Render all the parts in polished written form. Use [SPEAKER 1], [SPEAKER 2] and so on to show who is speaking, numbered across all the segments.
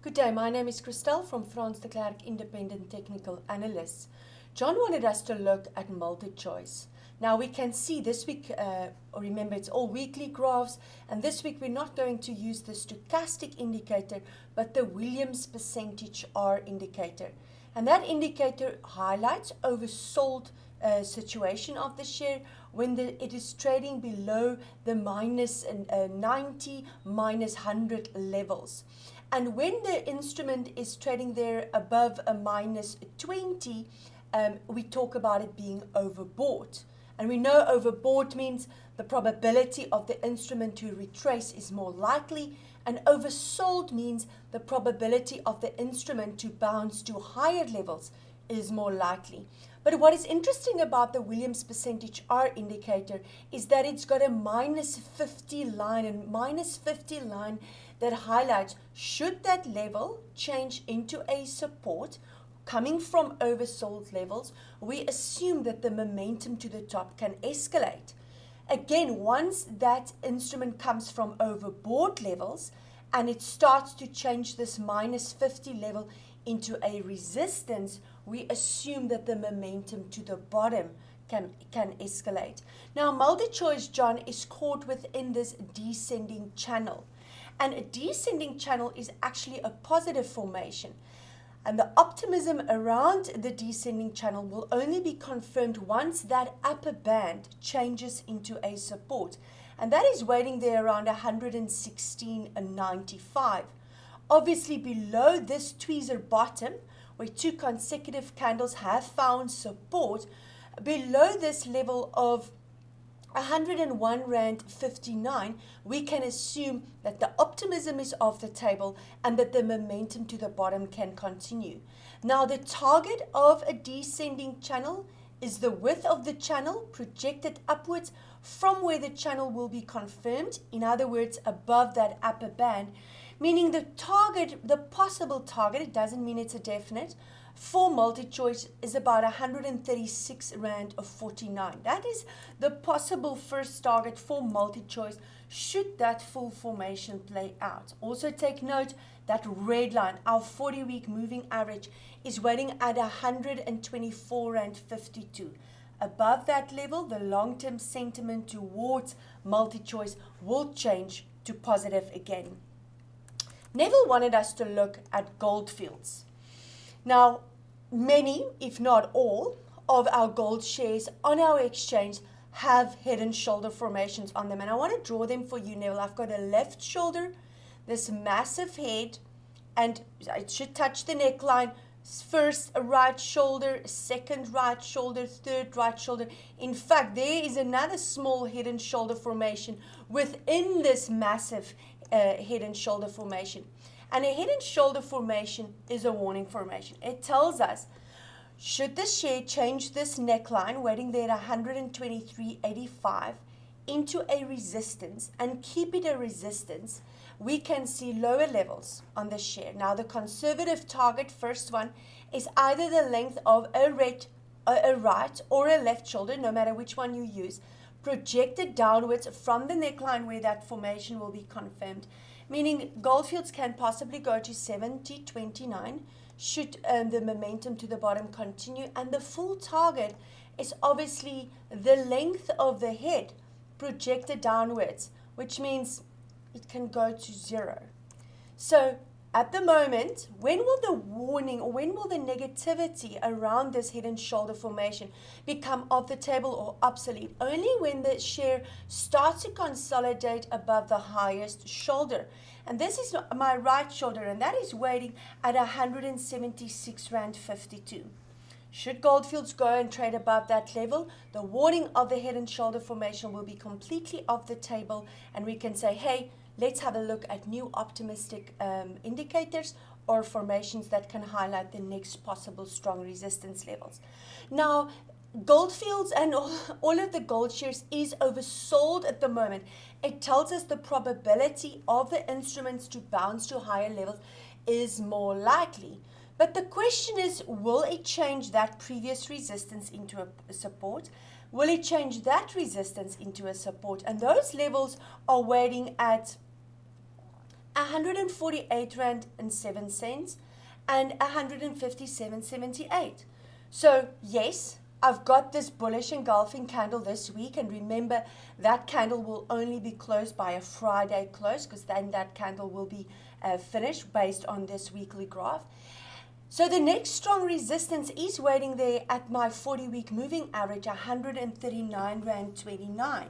[SPEAKER 1] Good day, my name is Christelle from Frans the Klerk Independent Technical Analysts. John wanted us to look at Multichoice. Now we can see this week, remember it's all weekly graphs, and this week we're not going to use the stochastic indicator, but the Williams percentage R indicator. And that indicator highlights oversold situation of the share when it is trading below the minus 90, minus 100 levels. And when the instrument is trading there above a minus 20, we talk about it being overbought. And we know overbought means the probability of the instrument to retrace is more likely, and oversold means the probability of the instrument to bounce to higher levels is more likely. But what is interesting about the Williams percentage R indicator is that it's got a minus 50 line, and minus 50 line that highlights should that level change into a support coming from oversold levels, we assume that the momentum to the top can escalate. Again, once that instrument comes from overbought levels and it starts to change this minus 50 level into a resistance, we assume that the momentum to the bottom can escalate. Now, Multichoice, John, is caught within this descending channel. And a descending channel is actually a positive formation. And the optimism around the descending channel will only be confirmed once that upper band changes into a support. And that is waiting there around 116.95. Obviously below this tweezer bottom, where two consecutive candles have found support, below this level of 101 Rand 59, we can assume that the optimism is off the table and that the momentum to the bottom can continue. Now, the target of a descending channel is the width of the channel projected upwards from where the channel will be confirmed, in other words, above that upper band, meaning the target, the possible target, it doesn't mean it's a definite, for Multichoice is about 136 Rand of 49. That is the possible first target for Multichoice should that full formation play out. Also take note that red line, our 40-week moving average, is waiting at 124 Rand 52. Above that level, the long-term sentiment towards Multichoice will change to positive again. Neville wanted us to look at Goldfields. Now, many, if not all, of our gold shares on our exchange have head and shoulder formations on them. And I want to draw them for you, Neville. I've got a left shoulder, this massive head, and it should touch the neckline. First a right shoulder, second right shoulder, third right shoulder. In fact, there is another small head and shoulder formation within this massive head and shoulder formation. And a head and shoulder formation is a warning formation. It tells us, should the share change this neckline, waiting there at 123.85, into a resistance and keep it a resistance, we can see lower levels on the share. Now, the conservative target, first one, is either the length of a right or a left shoulder, no matter which one you use, projected downwards from the neckline where that formation will be confirmed, meaning Goldfields can possibly go to 70.29 should the momentum to the bottom continue, and the full target is obviously the length of the head projected downwards, which means it can go to 0. So at the moment, when will the warning or when will the negativity around this head and shoulder formation become off the table or obsolete? Only when the share starts to consolidate above the highest shoulder. And this is my right shoulder, and that is waiting at 176 Rand 52. Should Goldfields go and trade above that level, the warning of the head and shoulder formation will be completely off the table, and we can say, hey, let's have a look at new optimistic indicators or formations that can highlight the next possible strong resistance levels. Now, Goldfields and all of the gold shares is oversold at the moment. It tells us the probability of the instruments to bounce to higher levels is more likely. But the question is, will it change that previous resistance into a support? Will it change that resistance into a support? And those levels are waiting at R148.07 and R157.78. So yes, I've got this bullish engulfing candle this week, and remember that candle will only be closed by a Friday close, because then that candle will be finished based on this weekly graph. So the next strong resistance is waiting there at my 40-week moving average, R139.29.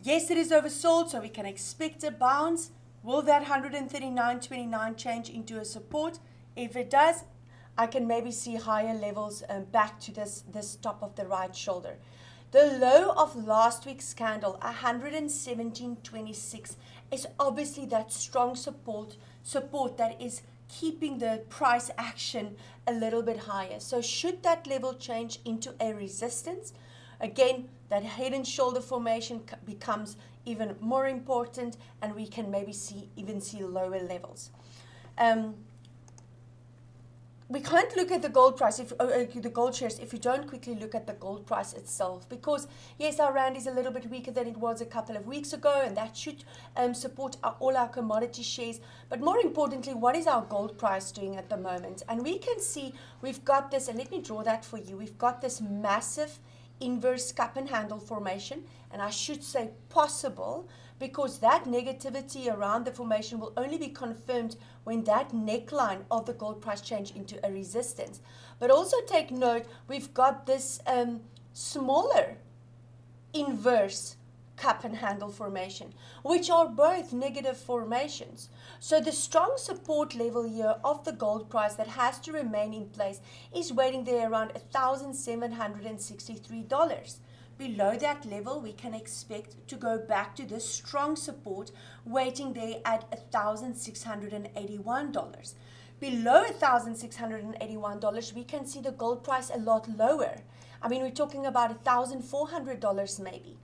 [SPEAKER 1] Yes, it is oversold, so we can expect a bounce. Will that 139.29 change into a support? If it does, I can maybe see higher levels back to this top of the right shoulder. The low of last week's candle, 117.26, is obviously that strong support that is keeping the price action a little bit higher. So should that level change into a resistance, again, that head and shoulder formation becomes even more important, and we can maybe even see lower levels. We can't look at the gold price, the gold shares, if we don't quickly look at the gold price itself, because yes, our rand is a little bit weaker than it was a couple of weeks ago, and that should support all our commodity shares. But more importantly, what is our gold price doing at the moment? And we can see we've got this, and let me draw that for you. We've got this massive inverse cup and handle formation, and I should say possible, because that negativity around the formation will only be confirmed when that neckline of the gold price change into a resistance. But also take note, we've got this smaller inverse cup and handle formation, which are both negative formations. So the strong support level here of the gold price that has to remain in place is waiting there around $1,763. Below that level, we can expect to go back to this strong support waiting there at $1,681. Below $1,681, we can see the gold price a lot lower. I mean, we're talking about $1,400 maybe.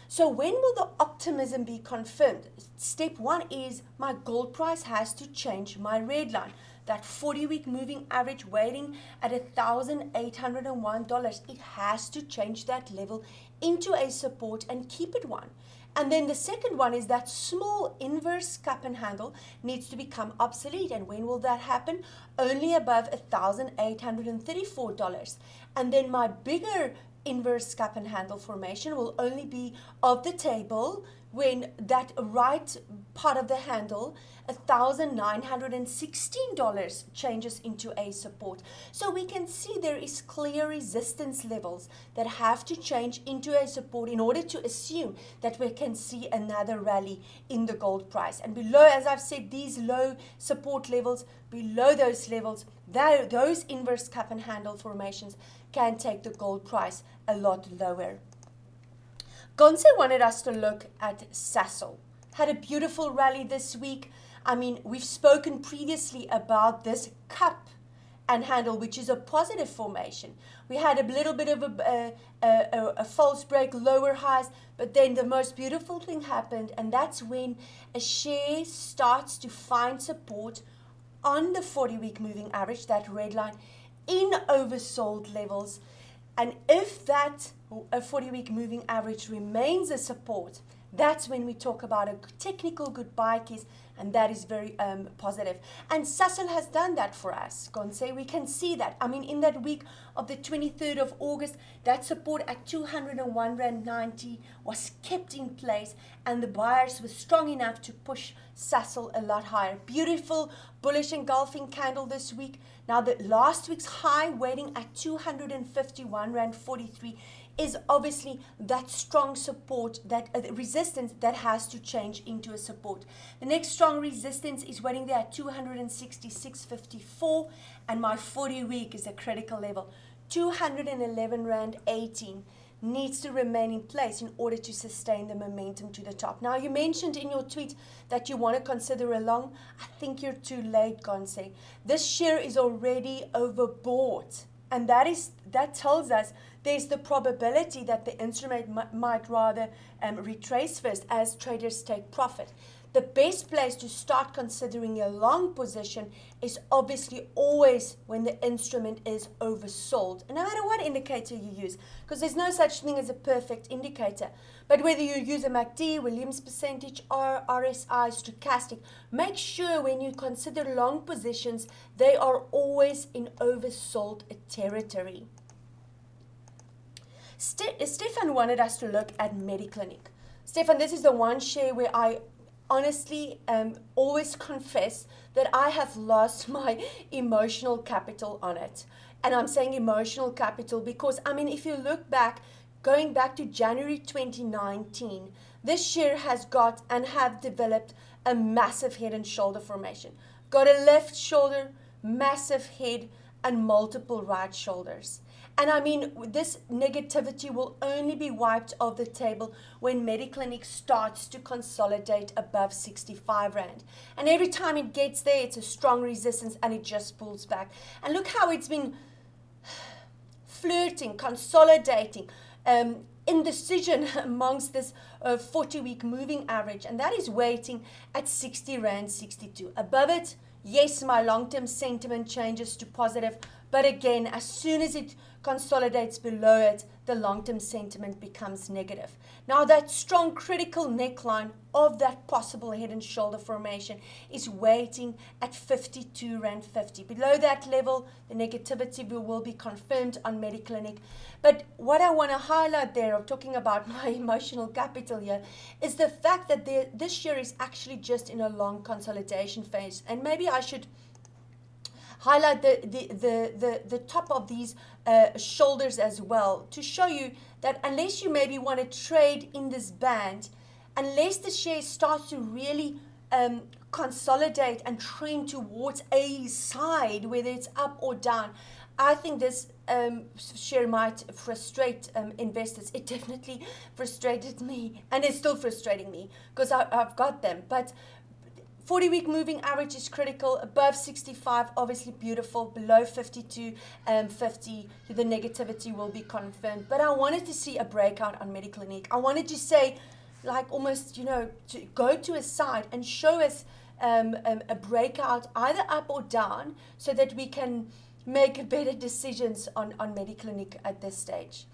[SPEAKER 1] So when will the optimism be confirmed? Step one is my gold price has to change my red line. That 40-week moving average waiting at $1,801. It has to change that level into a support and keep it one. And then the second one is that small inverse cup and handle needs to become obsolete. And when will that happen? Only above $1,834. And then my bigger inverse cup and handle formation will only be off the table when that right part of the handle, $1,916, changes into a support. So we can see there is clear resistance levels that have to change into a support in order to assume that we can see another rally in the gold price. And below, as I've said, these low support levels, below those levels, those inverse cup and handle formations can take the gold price a lot lower. Gonse wanted us to look at Sasol. Had a beautiful rally this week. I mean, we've spoken previously about this cup and handle, which is a positive formation. We had a little bit of a false break, lower highs, but then the most beautiful thing happened, and that's when a share starts to find support on the 40-week moving average, that red line, in oversold levels. And if that 40-week moving average remains a support, that's when we talk about a technical good buy case, and that is very positive. And Sasol has done that for us, Gonse. We can see that. I mean, in that week of the 23rd of August, that support at 201 Rand 90 was kept in place, and the buyers were strong enough to push Sasol a lot higher. Beautiful bullish engulfing candle this week. Now, the last week's high waiting at 251 Rand 43 is obviously that strong support, that resistance that has to change into a support. The next strong resistance is waiting there at 266.54, and my 40-week is a critical level. 211 Rand 18 needs to remain in place in order to sustain the momentum to the top. Now, you mentioned in your tweet that you want to consider a long. I think you're too late, Gonse. This share is already overbought, and that tells us there's the probability that the instrument might rather retrace first as traders take profit. the best place to start considering a long position is obviously always when the instrument is oversold, and no matter what indicator you use, because there's no such thing as a perfect indicator. But whether you use a MACD, Williams percentage, or RSI, stochastic, make sure when you consider long positions, they are always in oversold territory. Stefan wanted us to look at Medi Clinic. Stefan, this is the one share where I honestly always confess that I have lost my emotional capital on it. And I'm saying emotional capital because, I mean, if you look back, going back to January 2019, this share has got and have developed a massive head and shoulder formation. Got a left shoulder, massive head, and multiple right shoulders. And I mean, this negativity will only be wiped off the table when Medi Clinic starts to consolidate above 65 Rand. And every time it gets there, it's a strong resistance and it just pulls back. And look how it's been flirting, consolidating, indecision amongst this 40-week moving average. And that is waiting at 60 Rand 62. Above it, yes, my long-term sentiment changes to positive. But again, as soon as it consolidates below it, the long-term sentiment becomes negative. Now, that strong critical neckline of that possible head and shoulder formation is waiting at 52 Rand 50. Below that level, the negativity will be confirmed on Medi Clinic. But what I want to highlight there, of talking about my emotional capital here, is the fact that this share is actually just in a long consolidation phase. And maybe I should highlight the top of these shoulders as well, to show you that unless you maybe want to trade in this band, unless the share starts to really consolidate and trend towards a side, whether it's up or down, I think this share might frustrate investors. It definitely frustrated me, and it's still frustrating me because I've got them. But 40-week moving average is critical. Above 65, obviously beautiful. Below 52, 50, the negativity will be confirmed. But I wanted to see a breakout on Medi Clinic. I wanted to say, like almost, to go to a side and show us a breakout either up or down so that we can make better decisions on Medi Clinic at this stage.